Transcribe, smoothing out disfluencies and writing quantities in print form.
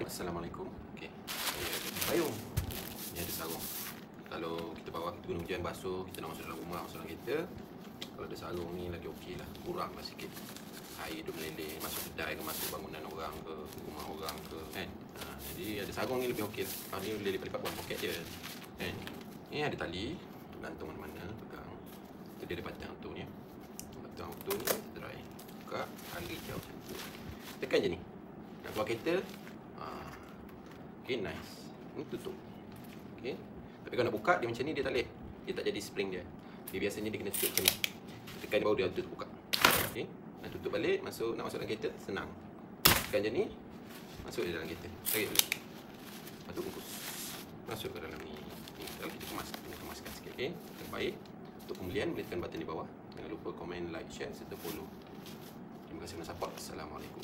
Assalamualaikum. Okey. Saya ada payung. Ni ada sarung. Kalau kita bawa kita guna hujan basuh, kita nak masuk dalam rumah, masuk dalam kereta, kalau ada sarung ni lagi okey lah. Kuranglah sikit. Air tu meleleh masuk kedai ke, masuk bangunan orang ke, rumah orang ke, kan. Jadi ada sarung ni lebih okey lah. Kalau ni boleh lipat buang poket je. Kan. Ni ada tali, gantung mana-mana, pegang. Itu dia ada batang tu ni. Batang tu ni kita try. Buka, hari hijau. Tekan je ni. Nak keluar kereta. Okay, nice. Ni tutup. Okay. Tapi kalau nak buka, dia macam ni, dia tak boleh. Dia tak jadi spring dia. Dia biasanya dia kena tutup macam ni. Tekan dia baru dia tutup buka. Okay. Nak tutup balik, nak masuk dalam kereta, senang. Tekan je ni, masuk dia dalam kereta. Tarik balik. Lepas tu bungkus. Masuk ke dalam ni. Kalau kita kemaskan sikit. Okay. Terbaik. Untuk pembelian, boleh tekan button di bawah. Jangan lupa komen, like, share serta follow. Terima kasih kerana support. Assalamualaikum.